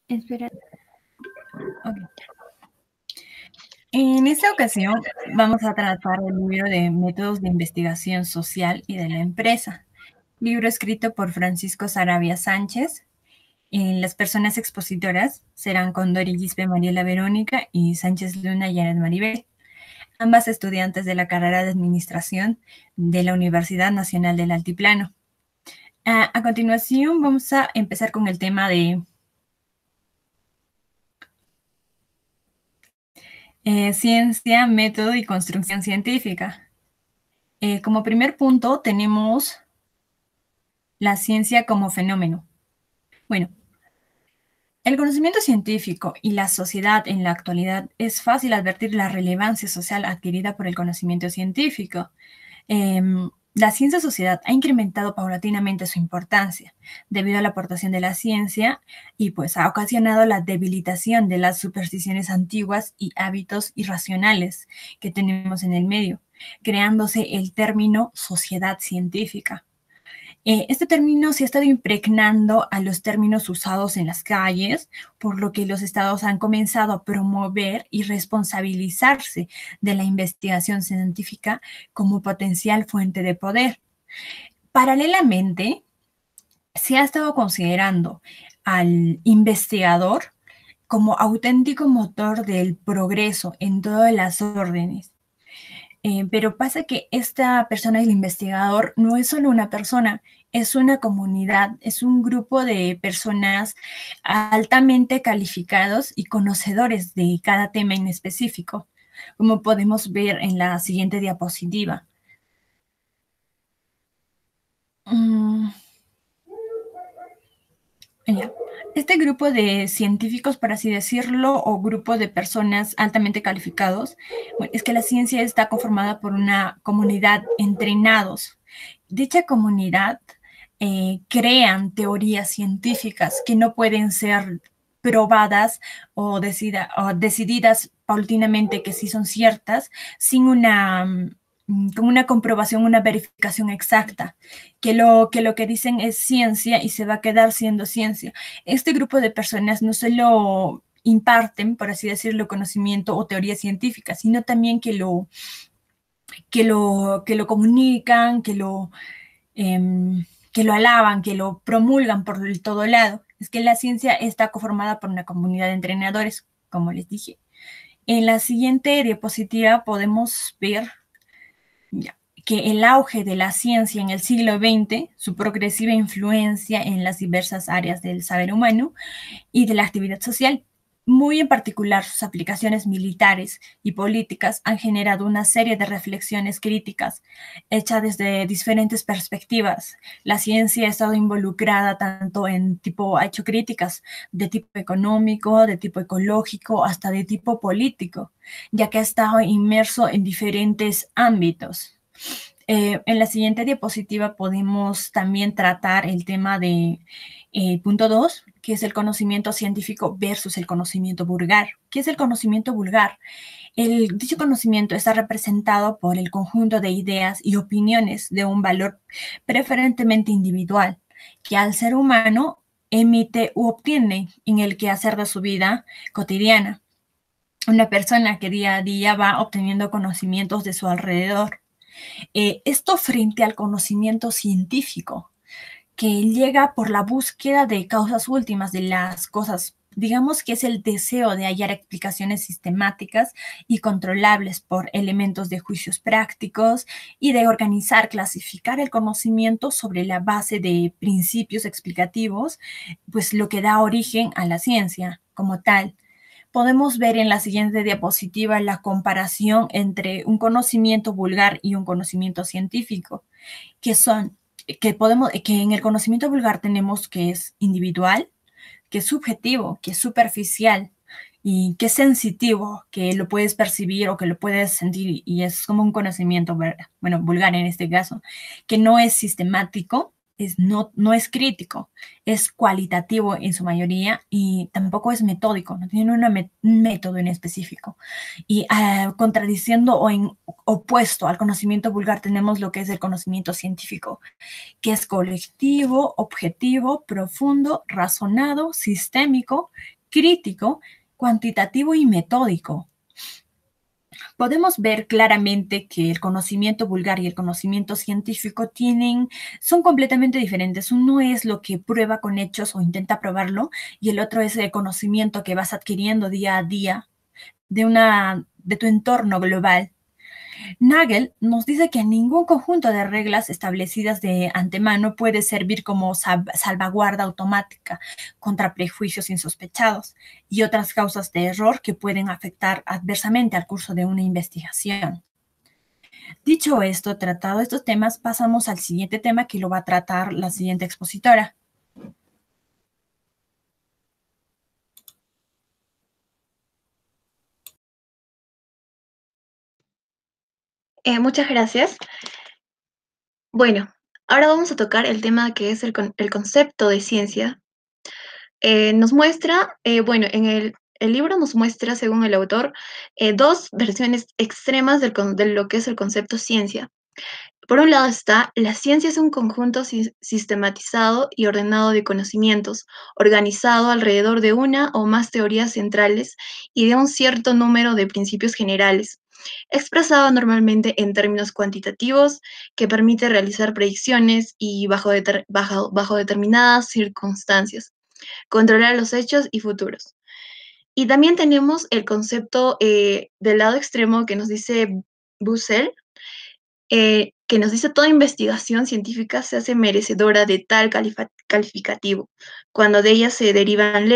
Espera. Ok. En esta ocasión vamos a tratar el libro de Métodos de Investigación Social y de la Empresa, libro escrito por Francisco Saravia Sánchez. Las personas expositoras serán Condori Gispe Mariela Verónica y Sánchez Luna Janet Maribel, ambas estudiantes de la carrera de Administración de la Universidad Nacional del Altiplano. A continuación vamos a empezar con el tema de ciencia, método y construcción científica. Como primer punto tenemos la ciencia como fenómeno. Bueno, el conocimiento científico y la sociedad en la actualidad es fácil advertir la relevancia social adquirida por el conocimiento científico. La ciencia-sociedad ha incrementado paulatinamente su importancia debido a la aportación de la ciencia y pues ha ocasionado la debilitación de las supersticiones antiguas y hábitos irracionales que tenemos en el medio, creándose el término sociedad científica. Este término se ha estado impregnando a los términos usados en las calles, por lo que los estados han comenzado a promover y responsabilizarse de la investigación científica como potencial fuente de poder. Paralelamente, se ha estado considerando al investigador como auténtico motor del progreso en todas las órdenes. Pero pasa que esta persona, el investigador, no es solo una persona, es una comunidad, es un grupo de personas altamente calificados y conocedores de cada tema en específico, como podemos ver en la siguiente diapositiva. Este grupo de científicos, por así decirlo, o grupo de personas altamente calificados, bueno, es que la ciencia está conformada por una comunidad entrenados. Dicha comunidad crean teorías científicas que no pueden ser probadas o decididas paulatinamente que sí son ciertas sin una como una comprobación, una verificación exacta, que lo que dicen es ciencia y se va a quedar siendo ciencia. Este grupo de personas no solo imparten, por así decirlo, conocimiento o teoría científica, sino también que lo comunican, que lo alaban, que lo promulgan por todo lado. Es que la ciencia está conformada por una comunidad de entrenadores, como les dije. En la siguiente diapositiva podemos ver que el auge de la ciencia en el siglo XX, su progresiva influencia en las diversas áreas del saber humano y de la actividad social, muy en particular sus aplicaciones militares y políticas, han generado una serie de reflexiones críticas hechas desde diferentes perspectivas. La ciencia ha estado involucrada tanto ha hecho críticas de tipo económico, de tipo ecológico, hasta de tipo político, ya que ha estado inmerso en diferentes ámbitos. En la siguiente diapositiva podemos también tratar el tema de punto 2, que es el conocimiento científico versus el conocimiento vulgar. ¿Qué es el conocimiento vulgar? Dicho conocimiento está representado por el conjunto de ideas y opiniones de un valor preferentemente individual, que al ser humano emite u obtiene en el quehacer de su vida cotidiana. Una persona que día a día va obteniendo conocimientos de su alrededor. Esto frente al conocimiento científico, que llega por la búsqueda de causas últimas de las cosas. Digamos que es el deseo de hallar explicaciones sistemáticas y controlables por elementos de juicios prácticos y de organizar, clasificar el conocimiento sobre la base de principios explicativos, pues lo que da origen a la ciencia como tal. Podemos ver en la siguiente diapositiva la comparación entre un conocimiento vulgar y un conocimiento científico, que en el conocimiento vulgar tenemos que es individual, que es subjetivo, que es superficial y que es sensitivo, que lo puedes percibir o que lo puedes sentir y es como un conocimiento, bueno, vulgar en este caso, que no es sistemático, no es crítico, es cualitativo en su mayoría y tampoco es metódico, no tiene un método en específico. Y contradiciendo o en opuesto al conocimiento vulgar tenemos lo que es el conocimiento científico, que es colectivo, objetivo, profundo, razonado, sistémico, crítico, cuantitativo y metódico. Podemos ver claramente que el conocimiento vulgar y el conocimiento científico son completamente diferentes. Uno es lo que prueba con hechos o intenta probarlo, y el otro es el conocimiento que vas adquiriendo día a día de tu entorno global. Nagel nos dice que ningún conjunto de reglas establecidas de antemano puede servir como salvaguarda automática contra prejuicios insospechados y otras causas de error que pueden afectar adversamente al curso de una investigación. Dicho esto, tratado estos temas, pasamos al siguiente tema que lo va a tratar la siguiente expositora. Muchas gracias. Bueno, ahora vamos a tocar el tema que es el concepto de ciencia. Nos muestra, bueno, el libro nos muestra, según el autor, dos versiones extremas de lo que es el concepto ciencia. Por un lado está, la ciencia es un conjunto sistematizado y ordenado de conocimientos, organizado alrededor de una o más teorías centrales y de un cierto número de principios generales, expresado normalmente en términos cuantitativos, que permite realizar predicciones y bajo determinadas circunstancias, controlar los hechos y futuros. Y también tenemos el concepto del lado extremo que nos dice Bussell, que nos dice toda investigación científica se hace merecedora de tal calificativo, cuando de ella se derivan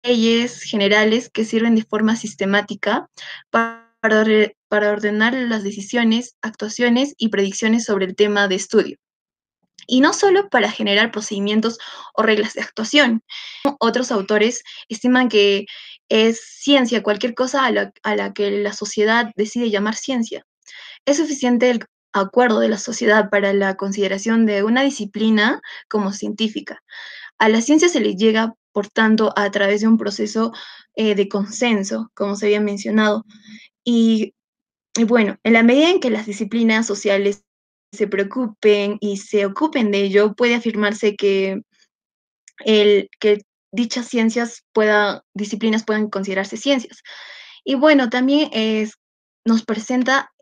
leyes generales que sirven de forma sistemática para ordenar las decisiones, actuaciones y predicciones sobre el tema de estudio. Y no solo para generar procedimientos o reglas de actuación. Otros autores estiman que es ciencia cualquier cosa a la que la sociedad decide llamar ciencia. Es suficiente el acuerdo de la sociedad para la consideración de una disciplina como científica. A la ciencia se le llega, por tanto, a través de un proceso de consenso, como se había mencionado. Y, y bueno, en la medida en que las disciplinas sociales se preocupen y se ocupen de ello, puede afirmarse que dichas disciplinas puedan considerarse ciencias. Y bueno, también nos presenta,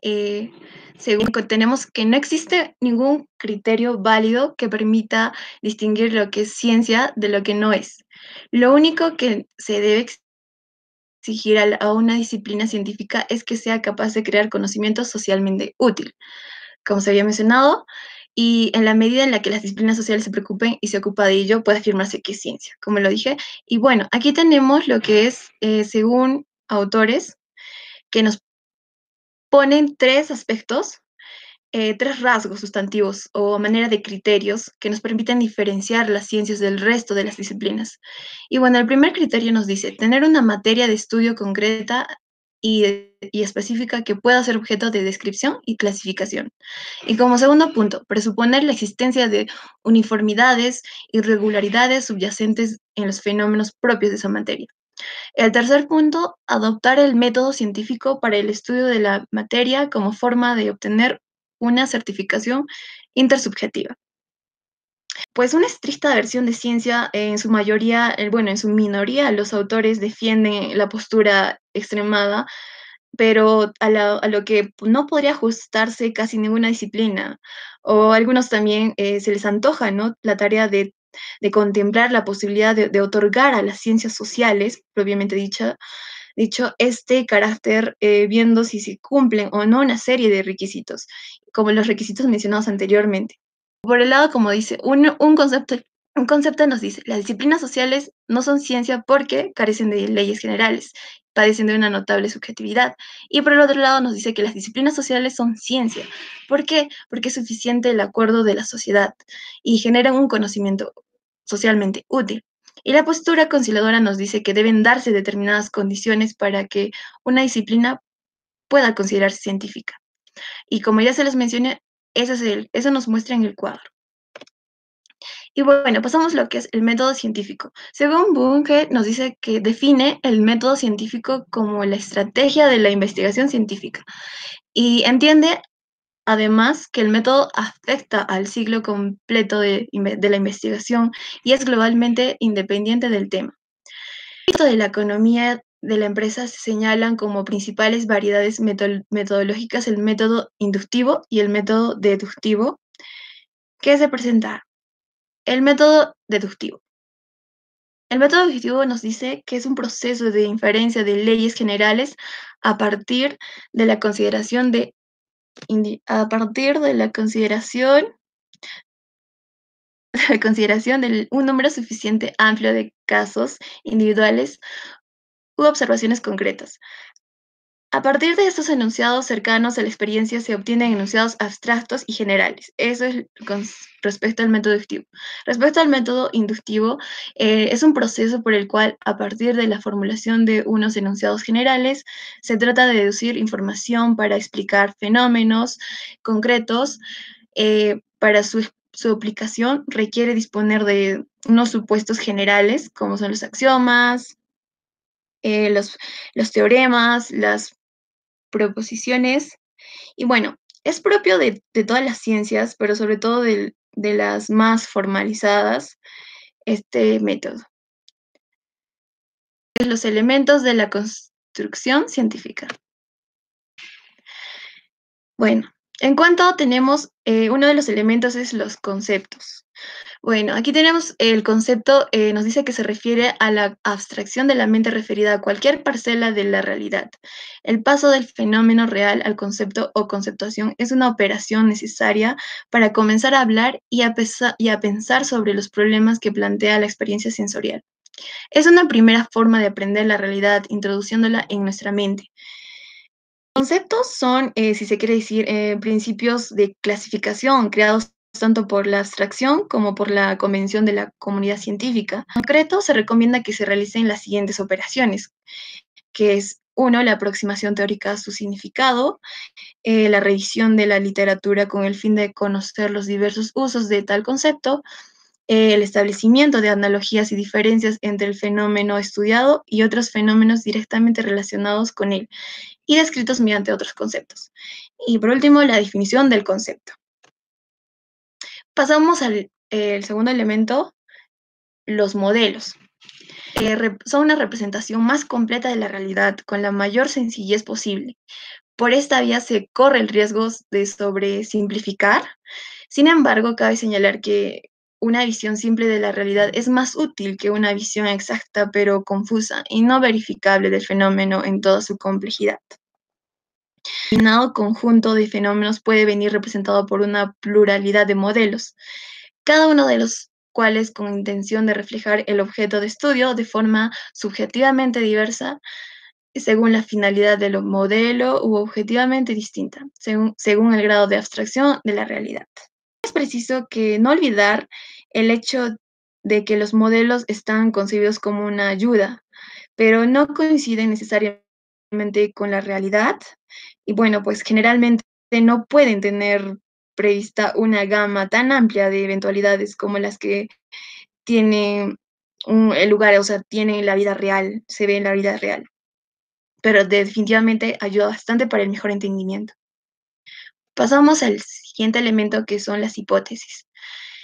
según que tenemos que no existe ningún criterio válido que permita distinguir lo que es ciencia de lo que no es. Lo único que se debe exigir a una disciplina científica es que sea capaz de crear conocimiento socialmente útil, como se había mencionado, y en la medida en la que las disciplinas sociales se preocupen y se ocupa de ello, puede afirmarse que es ciencia, como lo dije. Y bueno, aquí tenemos lo que es, según autores, que nos ponen tres aspectos, tres rasgos sustantivos o manera de criterios que nos permiten diferenciar las ciencias del resto de las disciplinas. Y bueno, el primer criterio nos dice tener una materia de estudio concreta y específica que pueda ser objeto de descripción y clasificación. Y como segundo punto, presuponer la existencia de uniformidades, irregularidades subyacentes en los fenómenos propios de esa materia. El tercer punto, adoptar el método científico para el estudio de la materia como forma de obtener una certificación intersubjetiva. Pues una estricta versión de ciencia, en su mayoría, bueno, en su minoría, los autores defienden la postura extremada, pero a lo que no podría ajustarse casi ninguna disciplina. O algunos también se les antoja, ¿no? La tarea de contemplar la posibilidad de otorgar a las ciencias sociales, propiamente dicho, este carácter, viendo si se cumplen o no una serie de requisitos, como los requisitos mencionados anteriormente. Por el lado, como dice, un concepto nos dice, las disciplinas sociales no son ciencia porque carecen de leyes generales, padecen de una notable subjetividad. Y por el otro lado nos dice que las disciplinas sociales son ciencia. ¿Por qué? Porque es suficiente el acuerdo de la sociedad y generan un conocimiento socialmente útil. Y la postura conciliadora nos dice que deben darse determinadas condiciones para que una disciplina pueda considerarse científica. Y como ya se les mencioné, eso nos muestra en el cuadro. Y bueno, pasamos a lo que es el método científico. Según Bunge, nos dice que define el método científico como la estrategia de la investigación científica y entiende además que el método afecta al ciclo completo de la investigación y es globalmente independiente del tema. Dentro de la economía de la empresa se señalan como principales variedades metodológicas el método inductivo y el método deductivo, que se presenta el método deductivo. El método deductivo nos dice que es un proceso de inferencia de leyes generales a partir de la consideración de un número suficiente amplio de casos individuales u observaciones concretas. A partir de estos enunciados cercanos a la experiencia se obtienen enunciados abstractos y generales. Eso es con respecto al método deductivo. Respecto al método inductivo, es un proceso por el cual, a partir de la formulación de unos enunciados generales, se trata de deducir información para explicar fenómenos concretos. Para su aplicación requiere disponer de unos supuestos generales, como son los axiomas, los teoremas, las proposiciones. Y bueno, es propio de todas las ciencias, pero sobre todo de las más formalizadas, este método. Los elementos de la construcción científica. Bueno, en cuanto tenemos, uno de los elementos es los conceptos. Bueno, aquí tenemos el concepto, nos dice que se refiere a la abstracción de la mente referida a cualquier parcela de la realidad. El paso del fenómeno real al concepto o conceptuación es una operación necesaria para comenzar a hablar y a pensar sobre los problemas que plantea la experiencia sensorial. Es una primera forma de aprender la realidad introduciéndola en nuestra mente. Conceptos son, si se quiere decir, principios de clasificación creados tanto por la abstracción como por la convención de la comunidad científica. En concreto, se recomienda que se realicen las siguientes operaciones, que es, uno, la aproximación teórica a su significado, la revisión de la literatura con el fin de conocer los diversos usos de tal concepto, el establecimiento de analogías y diferencias entre el fenómeno estudiado y otros fenómenos directamente relacionados con él y descritos mediante otros conceptos. Y por último, la definición del concepto. Pasamos al el segundo elemento, los modelos. Son una representación más completa de la realidad con la mayor sencillez posible. Por esta vía se corre el riesgo de sobresimplificar. Sin embargo, cabe señalar que una visión simple de la realidad es más útil que una visión exacta pero confusa y no verificable del fenómeno en toda su complejidad. Un determinado conjunto de fenómenos puede venir representado por una pluralidad de modelos, cada uno de los cuales con intención de reflejar el objeto de estudio de forma subjetivamente diversa según la finalidad del modelo u objetivamente distinta, según el grado de abstracción de la realidad. Es preciso que no olvidar el hecho de que los modelos están concebidos como una ayuda, pero no coinciden necesariamente con la realidad y bueno, pues generalmente no pueden tener prevista una gama tan amplia de eventualidades como las que tiene el lugar, o sea, tiene la vida real, se ve en la vida real, pero definitivamente ayuda bastante para el mejor entendimiento. Pasamos al siguiente elemento que son las hipótesis.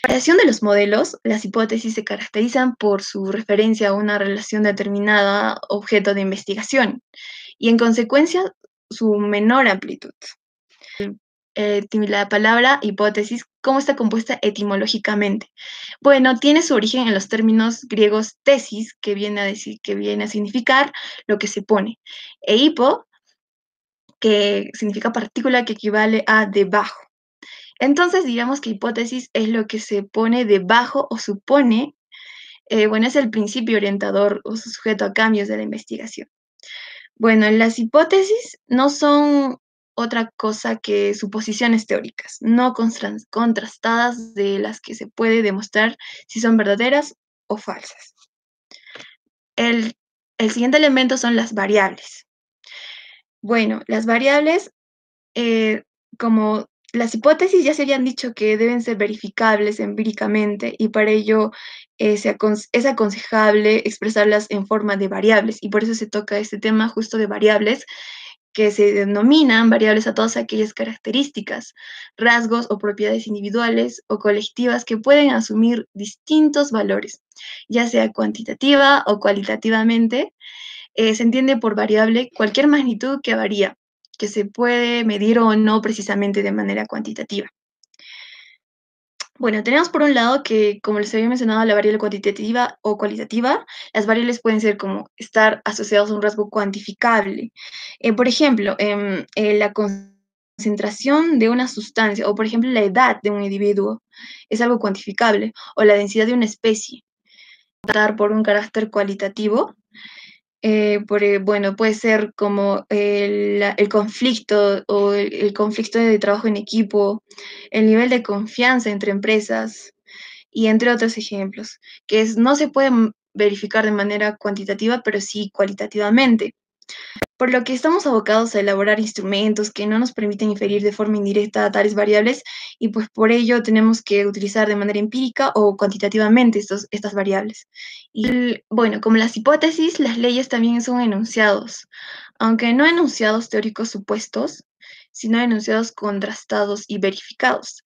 La variación de los modelos, las hipótesis se caracterizan por su referencia a una relación determinada objeto de investigación y en consecuencia su menor amplitud. La palabra hipótesis, ¿cómo está compuesta etimológicamente? Bueno, tiene su origen en los términos griegos tesis, que viene a significar lo que se pone, e hipo, que significa partícula que equivale a debajo. Entonces, digamos que hipótesis es lo que se pone debajo o supone, bueno, es el principio orientador o sujeto a cambios de la investigación. Bueno, las hipótesis no son otra cosa que suposiciones teóricas, no contrastadas de las que se puede demostrar si son verdaderas o falsas. El siguiente elemento son las variables. Bueno, las variables, como las hipótesis ya se habían dicho que deben ser verificables empíricamente y para ello es aconsejable expresarlas en forma de variables y por eso se toca este tema justo de variables que se denominan variables a todas aquellas características, rasgos o propiedades individuales o colectivas que pueden asumir distintos valores, ya sea cuantitativa o cualitativamente. Se entiende por variable cualquier magnitud que varía, que se puede medir o no precisamente de manera cuantitativa. Bueno, tenemos por un lado que, como les había mencionado, la variable cuantitativa o cualitativa, las variables pueden ser como estar asociados a un rasgo cuantificable. Por ejemplo, la concentración de una sustancia o, por ejemplo, la edad de un individuo es algo cuantificable o la densidad de una especie. Dar por un carácter cualitativo bueno, puede ser como el conflicto o el conflicto de trabajo en equipo, el nivel de confianza entre empresas y entre otros ejemplos, no se pueden verificar de manera cuantitativa, pero sí cualitativamente. Por lo que estamos abocados a elaborar instrumentos que no nos permiten inferir de forma indirecta tales variables y pues por ello tenemos que utilizar de manera empírica o cuantitativamente estas variables. Y bueno, como las hipótesis, las leyes también son enunciados, aunque no enunciados teóricos supuestos, sino enunciados contrastados y verificados,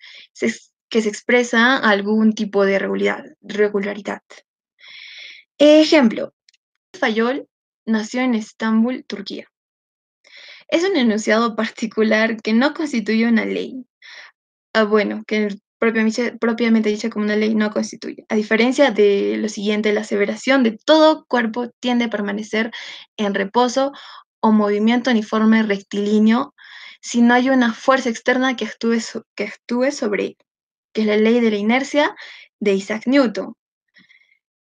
que se expresa algún tipo de regularidad. Ejemplo, Fayol nació en Estambul, Turquía. Es un enunciado particular que no constituye una ley. Bueno, que propiamente dicha como una ley no constituye. A diferencia de lo siguiente, la aseveración de todo cuerpo tiende a permanecer en reposo o movimiento uniforme rectilíneo si no hay una fuerza externa que actúe sobre él, que es la ley de la inercia de Isaac Newton.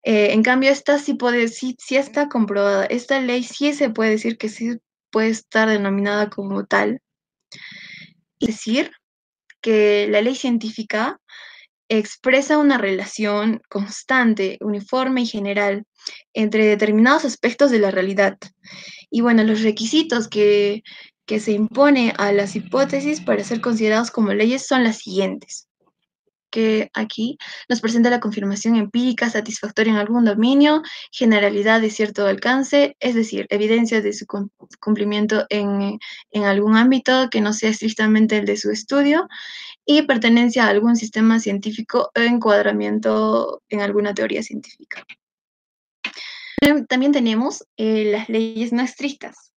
En cambio, esta sí está comprobada. Esta ley sí se puede decir que sí puede estar denominada como tal. Es decir, que la ley científica expresa una relación constante, uniforme y general entre determinados aspectos de la realidad. Y bueno, los requisitos que se impone a las hipótesis para ser considerados como leyes son las siguientes, que aquí nos presenta la confirmación empírica satisfactoria en algún dominio, generalidad de cierto alcance, es decir, evidencia de su cumplimiento en algún ámbito que no sea estrictamente el de su estudio, y pertenencia a algún sistema científico o encuadramiento en alguna teoría científica. También tenemos las leyes no estrictas.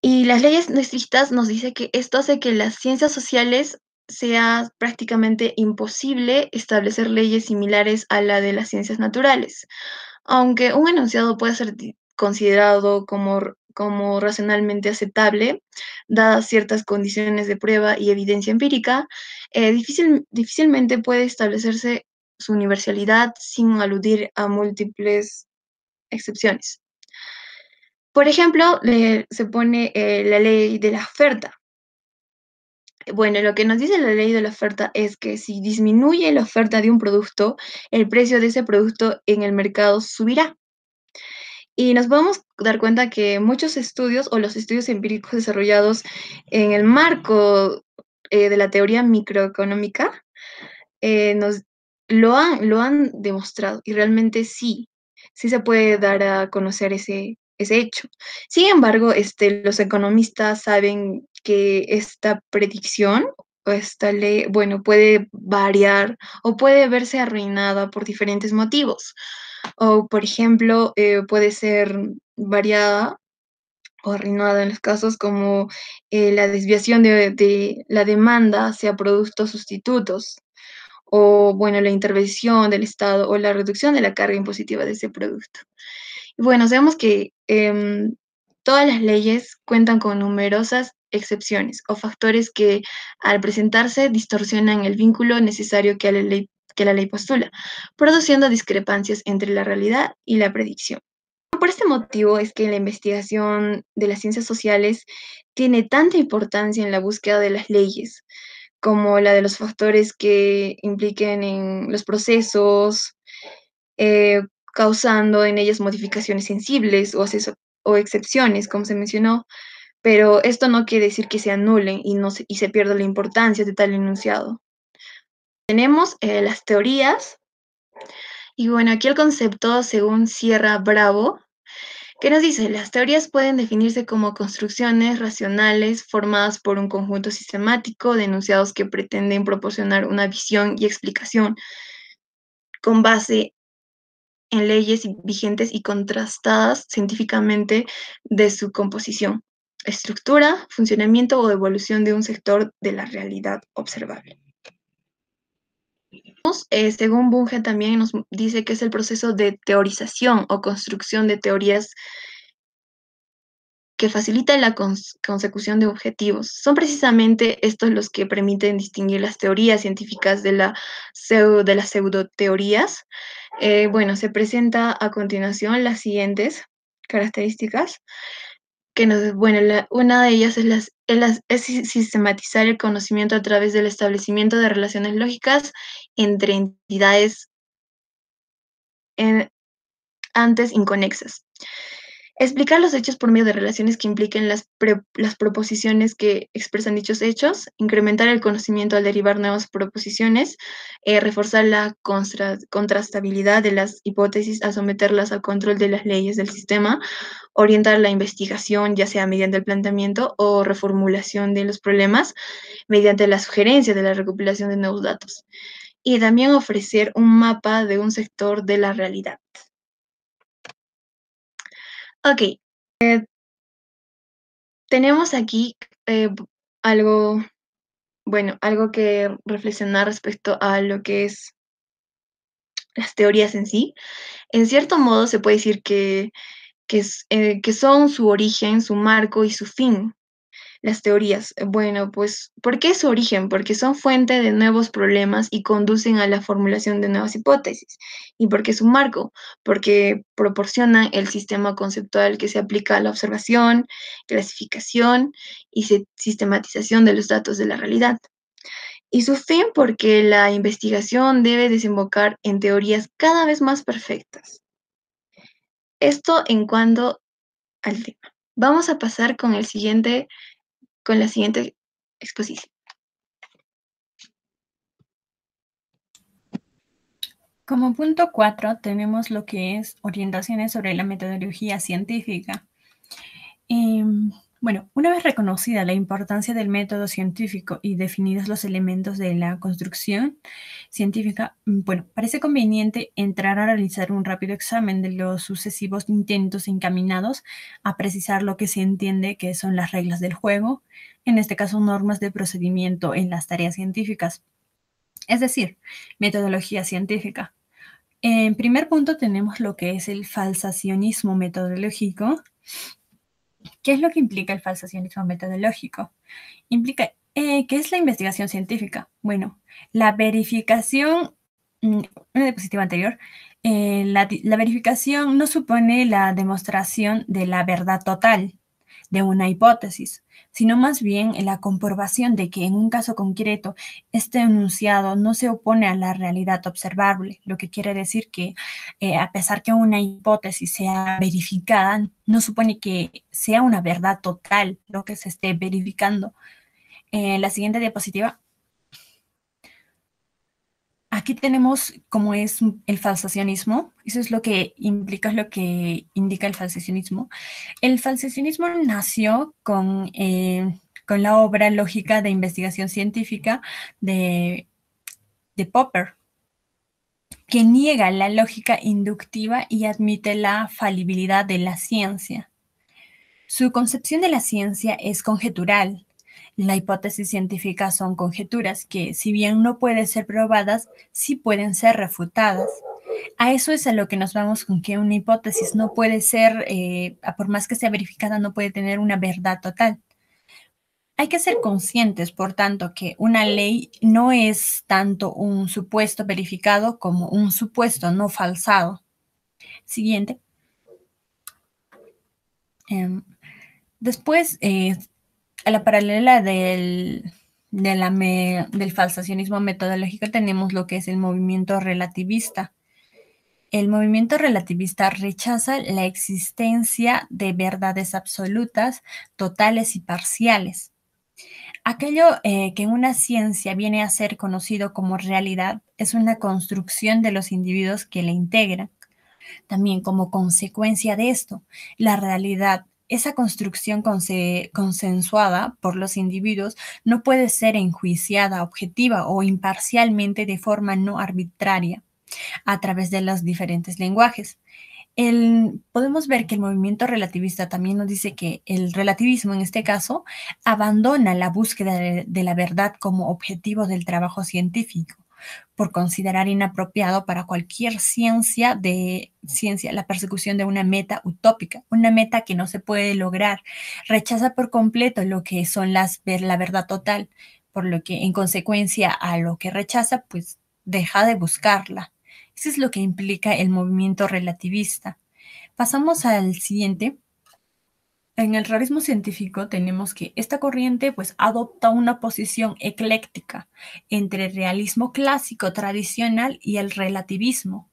Y las leyes no estrictas nos dice que esto hace que las ciencias sociales sea prácticamente imposible establecer leyes similares a la de las ciencias naturales. Aunque un enunciado puede ser considerado como racionalmente aceptable, dadas ciertas condiciones de prueba y evidencia empírica, difícilmente puede establecerse su universalidad sin aludir a múltiples excepciones. Por ejemplo, se pone la ley de la oferta. Bueno, lo que nos dice la ley de la oferta es que si disminuye la oferta de un producto, el precio de ese producto en el mercado subirá. Y nos podemos dar cuenta que muchos estudios o los estudios empíricos desarrollados en el marco de la teoría microeconómica nos lo han demostrado y realmente sí se puede dar a conocer ese hecho. Sin embargo, los economistas saben que esta predicción o esta ley, bueno, puede variar o puede verse arruinada por diferentes motivos. O, por ejemplo, puede ser variada o arruinada en los casos como la desviación de la demanda hacia productos sustitutos o, bueno, la intervención del Estado o la reducción de la carga impositiva de ese producto. Bueno, sabemos que todas las leyes cuentan con numerosas excepciones o factores que al presentarse distorsionan el vínculo necesario que la ley postula, produciendo discrepancias entre la realidad y la predicción. Por este motivo es que la investigación de las ciencias sociales tiene tanta importancia en la búsqueda de las leyes, como la de los factores que impliquen en los procesos, eh, causando en ellas modificaciones sensibles o excepciones, como se mencionó, pero esto no quiere decir que se anulen y se pierda la importancia de tal enunciado. Tenemos las teorías, y bueno, aquí el concepto según Sierra Bravo, que nos dice, las teorías pueden definirse como construcciones racionales formadas por un conjunto sistemático de enunciados que pretenden proporcionar una visión y explicación con base en leyes vigentes y contrastadas científicamente de su composición, estructura, funcionamiento o evolución de un sector de la realidad observable. Según Bunge también nos dice que es el proceso de teorización o construcción de teorías que facilita la consecución de objetivos. Son precisamente estos los que permiten distinguir las teorías científicas de las pseudoteorías. Bueno, se presenta a continuación las siguientes características. Una de ellas es sistematizar el conocimiento a través del establecimiento de relaciones lógicas entre entidades antes inconexas. Explicar los hechos por medio de relaciones que impliquen las proposiciones que expresan dichos hechos, incrementar el conocimiento al derivar nuevas proposiciones, reforzar la contrastabilidad de las hipótesis al someterlas al control de las leyes del sistema, orientar la investigación, ya sea mediante el planteamiento o reformulación de los problemas, mediante la sugerencia de la recopilación de nuevos datos, y también ofrecer un mapa de un sector de la realidad. Ok, tenemos aquí algo, algo que reflexionar respecto a lo que es las teorías en sí. En cierto modo se puede decir que son su origen, su marco y su fin. Las teorías, bueno, pues, ¿por qué su origen? Porque son fuente de nuevos problemas y conducen a la formulación de nuevas hipótesis. ¿Y por qué su marco? Porque proporcionan el sistema conceptual que se aplica a la observación, clasificación y sistematización de los datos de la realidad. Y su fin porque la investigación debe desembocar en teorías cada vez más perfectas. Esto en cuanto al tema. Vamos a pasar con la siguiente exposición. Como punto 4 tenemos lo que es orientaciones sobre la metodología científica. Bueno, una vez reconocida la importancia del método científico y definidos los elementos de la construcción científica, bueno, parece conveniente entrar a realizar un rápido examen de los sucesivos intentos encaminados a precisar lo que se entiende que son las reglas del juego, en este caso normas de procedimiento en las tareas científicas, es decir, metodología científica. En primer punto tenemos lo que es el falsacionismo metodológico. ¿Qué es lo que implica el falsacionismo metodológico? Implica, ¿qué es la investigación científica? Bueno, la verificación, una diapositiva anterior, la verificación no supone la demostración de la verdad total de una hipótesis, sino más bien la comprobación de que en un caso concreto este enunciado no se opone a la realidad observable, lo que quiere decir que a pesar que una hipótesis sea verificada, no supone que sea una verdad total lo que se esté verificando. La siguiente diapositiva. Aquí tenemos cómo es el falsacionismo. Eso es lo que implica, es lo que indica el falsacionismo. El falsacionismo nació con la obra Lógica de Investigación Científica de Popper, que niega la lógica inductiva y admite la falibilidad de la ciencia. Su concepción de la ciencia es conjetural. La hipótesis científica son conjeturas que, si bien no pueden ser probadas, sí pueden ser refutadas. A eso es a lo que nos vamos con que una hipótesis no puede ser, por más que sea verificada, no puede tener una verdad total. Hay que ser conscientes, por tanto, que una ley no es tanto un supuesto verificado como un supuesto no falsado. Siguiente. Después, a la paralela del falsacionismo metodológico tenemos lo que es el movimiento relativista. El movimiento relativista rechaza la existencia de verdades absolutas, totales y parciales. Aquello que en una ciencia viene a ser conocido como realidad es una construcción de los individuos que la integran. También como consecuencia de esto, la realidad, esa construcción consensuada por los individuos, no puede ser enjuiciada objetiva o imparcialmente de forma no arbitraria a través de los diferentes lenguajes. Podemos ver que el movimiento relativista también nos dice que el relativismo, en este caso, abandona la búsqueda de la verdad como objetivo del trabajo científico, por considerar inapropiado para cualquier ciencia la persecución de una meta utópica, una meta que no se puede lograr. Rechaza por completo lo que son la verdad total, por lo que en consecuencia a lo que rechaza, pues deja de buscarla. Eso es lo que implica el movimiento relativista. Pasamos al siguiente. En el realismo científico tenemos que esta corriente pues adopta una posición ecléctica entre el realismo clásico tradicional y el relativismo.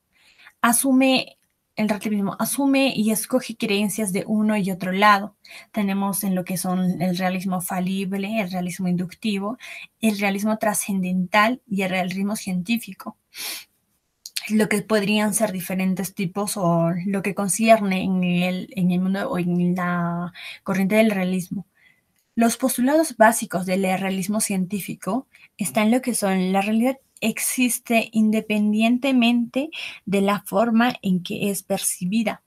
El relativismo asume y escoge creencias de uno y otro lado. Tenemos en lo que son el realismo falible, el realismo inductivo, el realismo trascendental y el realismo científico, lo que podrían ser diferentes tipos o lo que concierne en el mundo o en la corriente del realismo. Los postulados básicos del realismo científico están lo que son la realidad existe independientemente de la forma en que es percibida.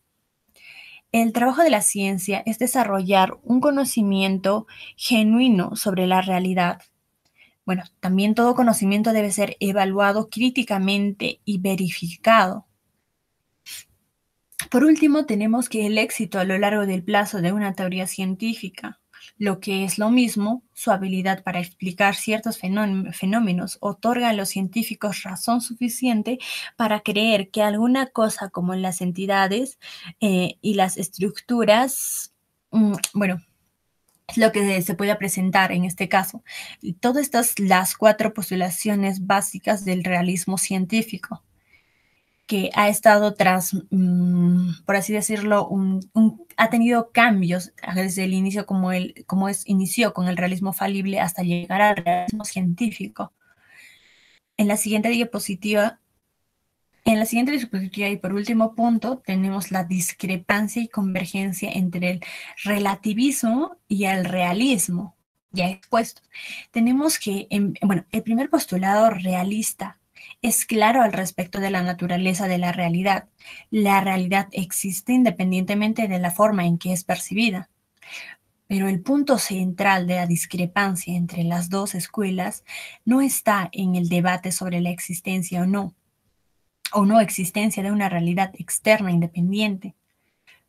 El trabajo de la ciencia es desarrollar un conocimiento genuino sobre la realidad. Bueno, también todo conocimiento debe ser evaluado críticamente y verificado. Por último, tenemos que el éxito a lo largo del plazo de una teoría científica, lo que es lo mismo, su habilidad para explicar ciertos fenómenos, otorga a los científicos razón suficiente para creer que alguna cosa como las entidades y las estructuras, bueno, es lo que se puede presentar en este caso. Y todas estas, las 4 postulaciones básicas del realismo científico, que ha estado por así decirlo, ha tenido cambios desde el inicio, inició con el realismo falible hasta llegar al realismo científico. En la siguiente diapositiva y por último punto, tenemos la discrepancia y convergencia entre el relativismo y el realismo, ya expuesto. Tenemos que, el primer postulado realista es claro al respecto de la naturaleza de la realidad. La realidad existe independientemente de la forma en que es percibida. Pero el punto central de la discrepancia entre las dos escuelas no está en el debate sobre la existencia o no existencia de una realidad externa independiente.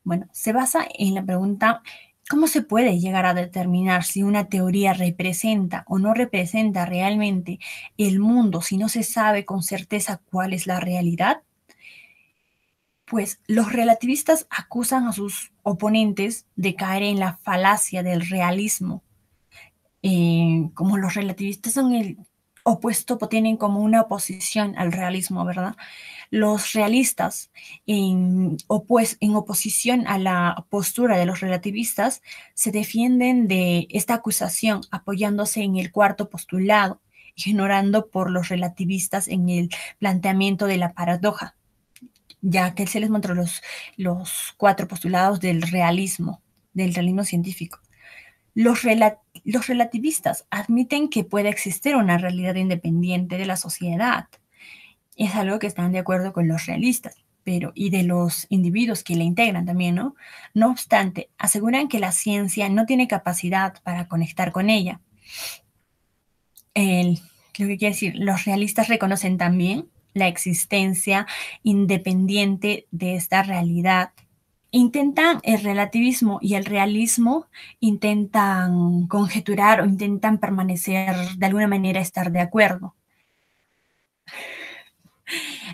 Bueno, se basa en la pregunta: ¿cómo se puede llegar a determinar si una teoría representa o no representa realmente el mundo si no se sabe con certeza cuál es la realidad? Pues los relativistas acusan a sus oponentes de caer en la falacia del realismo. Como los relativistas son el opuesto, tienen como una oposición al realismo, ¿verdad? Los realistas, en oposición a la postura de los relativistas, se defienden de esta acusación apoyándose en el cuarto postulado, ignorando por los relativistas en el planteamiento de la paradoja, ya que se les mostró los 4 postulados del realismo científico. Los relativistas admiten que puede existir una realidad independiente de la sociedad. Es algo que están de acuerdo con los realistas, y de los individuos que la integran también, ¿no? No obstante, aseguran que la ciencia no tiene capacidad para conectar con ella. Lo que quiere decir, los realistas reconocen también la existencia independiente de esta realidad. El relativismo y el realismo intentan conjeturar o intentan permanecer, de alguna manera, estar de acuerdo,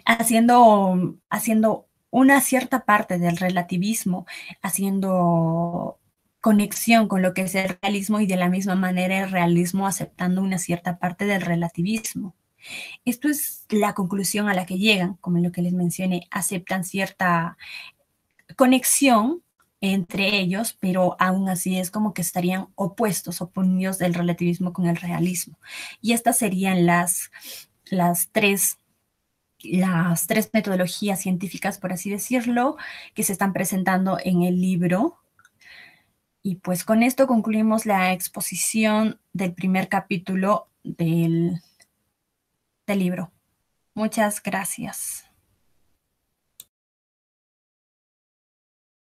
haciendo una cierta parte del relativismo, haciendo conexión con lo que es el realismo y de la misma manera el realismo aceptando una cierta parte del relativismo. Esto es la conclusión a la que llegan, como lo que les mencioné, aceptan cierta conexión entre ellos, pero aún así es como que estarían opuestos, oponidos del relativismo con el realismo. Y estas serían las tres las tres metodologías científicas, por así decirlo, que se están presentando en el libro. Y pues con esto concluimos la exposición del primer capítulo del libro. Muchas gracias.